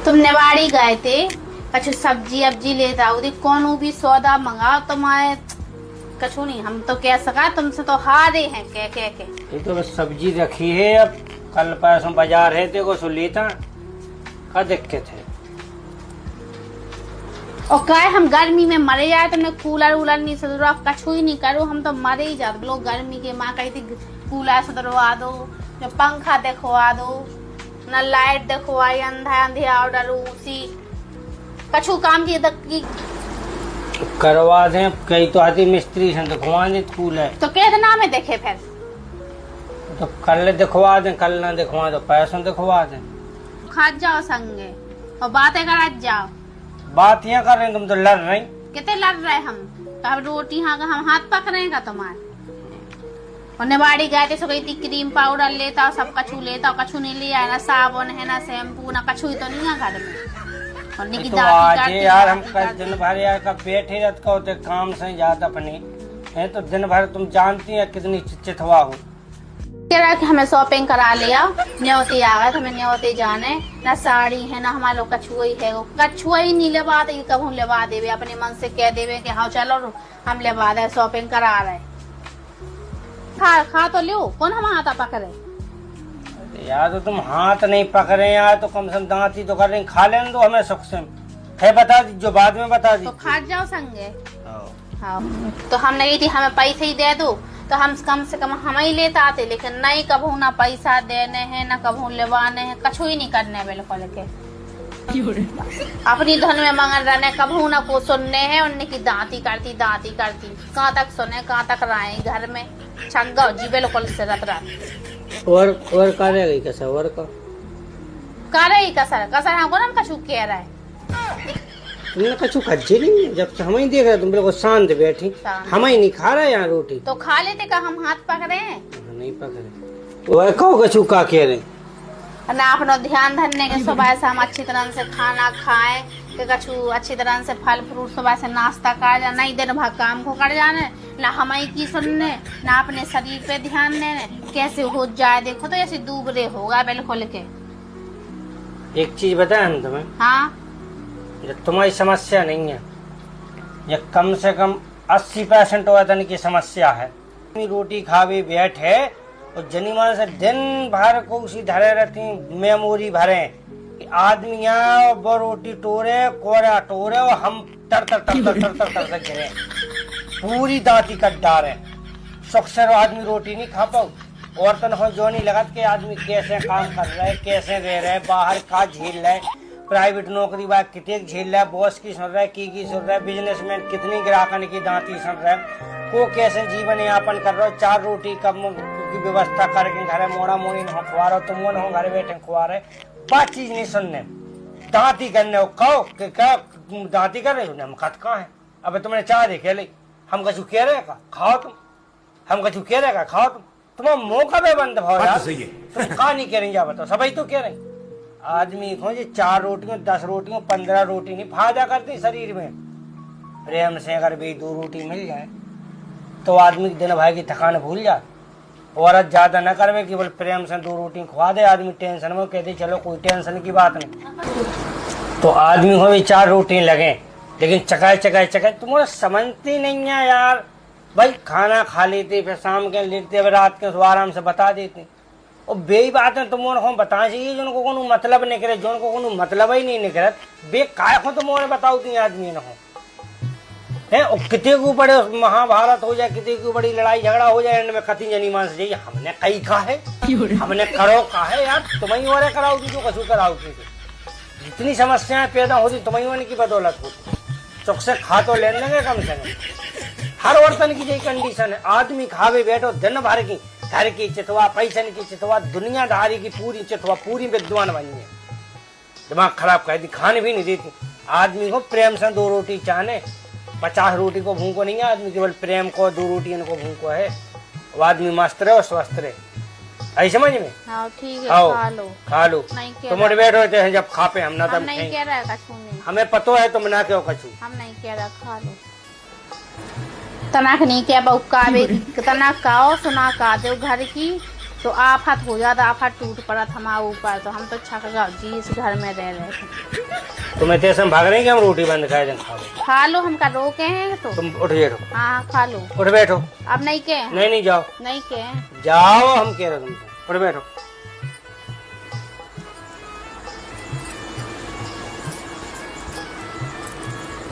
तुम नेवाड़ी गए थे, कछु सब्जी अब्जी लेता उदी कौन भी सौदा मंगाओ तो मैं कछु नहीं, हम तो कह सका तुमसे तो हारे हैं कह कह के। ये तो बस सब्जी रखी है, अब कल परसों बाजार है तेको सो लेता का दिक्कत है। और क्या हम गर्मी में मरे जाए, तुमने कूलर वूलर नहीं सदरो, कछु ही नहीं करो, हम तो मरे ही जाते लोग गर्मी के। माँ कहती कूलर सदरवा दो, जो पंखा देखवा दो, न लाइट देखवाई, अंधा अंधेरा ऑर्डर उसी कछु काम की करवा दें। कई तो आती मिस्त्री से दिखवा दे कूलर, तो कितना में देखे फिर तो कल दिखवा दें, कल ना दिखवा दो पैसों दिखवा दें। खा जाओ संगे और बातें करा जाओ। बात यहाँ कर रहे हैं, तुम तो लड़ रही। कितने लड़ रहे हम रोटी हाँ का हम हाथ पकड़ेगा तुम्हारे। और नेवाड़ी गए थे, सो गई थी क्रीम पाउडर लेता सब कछु लेता, कछु नहीं लिया, ना साबुन है ना शैम्पू ना कछु ही तो नहीं है घर में। और निकी तो आज यार हम दिन भर यार का बैठे रहते होते काम से ज्यादा अपने है, तो दिन भर तुम जानती है कितनी चितवा हो। कह रहा कि हमें शॉपिंग करा लिया, न्योते आ गए, हमें न्योते जाने, ना साड़ी है ना हमारे लोग कछुआ ही है, कछुआ ही नहीं लेवा दे, कब हम लेवा देवे, अपने मन से कह देवे कि हाँ चलो हम लेवा दे, शॉपिंग करा रहे। खा तो लो, कौन हम हाथ पकड़े यार, तो तुम हाथ नहीं पकड़े यार, तो कम से कम दांती तो कर रही, खा लेने दो हमें सुख से है, बता दी जो बाद में बता दी तो खा जाओ संगे। हाँ तो हम नहीं थी, हमें पैसे ही दे दो तो हम कम से कम हम ही लेते आते, लेकिन नहीं कबू ना पैसा देने हैं ना कबू लेवाने हैं, कछु ही नहीं करने बिल्कुल के अपनी धन में मंगल रहने, कबू ना को सुनने हैं, उनने की दांती करती कहाँ तक सुने कहाँ तक रहे घर में छग्गा जी बिल्कुल से रत रात और करेगी कैसा और का करे कसर हमको ना कछु कह रहा है। तुमने कछु खज्जे नहीं, जब से हम ही देख रहे तुम बिल्कुल शांत बैठी, हम ही नहीं खा रहे यहाँ रोटी, तो खा लेते का हम हाथ पकड़े हैं नहीं पकड़े। और कहो कछु का कह रहे ना, अपना ध्यान धरने के सुबह से हम अच्छी तरह से खाना खाएं, कि कछु अच्छी तरह से फल फ्रूट सुबह से नाश्ता कर जा, नहीं दिन भर काम को कर जाने, ना हमें की सुनने ना अपने शरीर पे ध्यान देने, कैसे हो जाए देखो तो ऐसे दूबरे होगा बिल्कुल के। एक चीज बताए हम तुम्हें, हाँ जब तुम्हारी समस्या नहीं है, ये कम से कम 80% वतन की समस्या है। रोटी खावे बैठे और जनीमान से दिन भर को उसी धरे रहती मेमोरी भरे कि आदमी यहाँ वो रोटी टोरे कोरा टोरे और हम तर तर तर तर तर तर तर गिरे, पूरी दांती कट डारे, सुख से आदमी रोटी नहीं खा पाओ। और तो हो जो नहीं लगा कि आदमी कैसे काम कर रहा है, कैसे रह रहे, बाहर का झेल रहा है, प्राइवेट नौकरी बात कितने झेल रहा है, बॉस की सुन रहा है, की सुन रहा है, बिजनेसमैन कितनी ग्राहकन की दांती सुन रहा है, वो कैसे जीवन यापन कर रहा हो, 4 रोटी कब की व्यवस्था करके घर मोड़ा मोड़ी न खुआ रहे हो, तुम वो न घर बैठे खुआ रहे, बात चीज नहीं सुनने, दांती करने हो। कहो कि क्या दांती कर रहे हो, हम खत कहाँ है, अब तुमने चाह देखे ले, हम कछु कह रहे का खाओ तुम, हम कछु कह रहे का खाओ तुम, तुम्हारा मुंह का भी बंद भाव यार, तुम कहा नहीं कह रही जा बताओ, सभी तो कह रहे आदमी को 4 रोटियों 10 रोटियों 15 रोटी नहीं फायदा करती शरीर में। प्रेम से अगर भी 2 रोटी मिल जाए तो आदमी दिन भाई की थकान भूल जाए। औरत ज्यादा न करवे, केवल प्रेम से 2 रोटी खुआ दे, आदमी टेंशन में कहते चलो कोई टेंशन की बात नहीं, तो आदमी को भी 4 रोटी लगे, लेकिन चकाए तुम्हारा समझती नहीं है यार। भाई खाना खा लेते फिर शाम के लेते रात के आराम से बता देते, और बेई बात है तुम को बता चाहिए जिनको कोनो मतलब नहीं करे, जो कोनो मतलब ही नहीं निकलत बे काय को तुम बताओ तुम आदमी न हो है। और कितने को बड़े महाभारत हो जाए, कितने को बड़ी लड़ाई झगड़ा हो जाए, एंड में कति जनी मान से जाइए हमने कई कहा है, हमने करो कहा है यार, तुम्हें और कराओ जो कछु कराओ, जितनी समस्याएं पैदा होती तुम्हें की बदौलत होती, चुक से खा तो लेने लगे कम से कम। हर औरतन की यही कंडीशन है, आदमी खावे बैठो दिन भर की, घर की चितवा, पैसन की चितवा, दुनियादारी की पूरी चितवा, पूरी विद्वान बनी है, दिमाग खराब कर दी, खाने भी नहीं देती। आदमी को प्रेम से 2 रोटी चाहने, 50 रोटी को भूखो नहीं है आदमी, केवल प्रेम को 2 रोटी इनको भूखो है, वो आदमी मस्त रहे और स्वस्थ रहे, आई समझ में। हाँ ठीक है, खा लो तुम मोटिवेट होते हैं जब खापे, हम ना तब नहीं कह रहा है कछु नहीं, हमें पतो है तुम ना क्यों कछु, हम नहीं कह रहा, खा लो तनाक नहीं क्या बउका तना काओ सुना का दो घर की तो आफत हो जाता, आफत टूट पड़ा था हमारे ऊपर, तो हम तो छक गए जी इस घर में रह रहे थे। तुम्हें तेरे भाग रहे हैं कि हम रोटी बंद खाए दिन खाओ? खा लो, हमका रोके हैं तो। तुम उठ बैठो। हाँ खा लो। उठ बैठो। अब नहीं के? नहीं जाओ। नहीं के? जाओ, हम कह रहे तुमसे, उठ बैठो।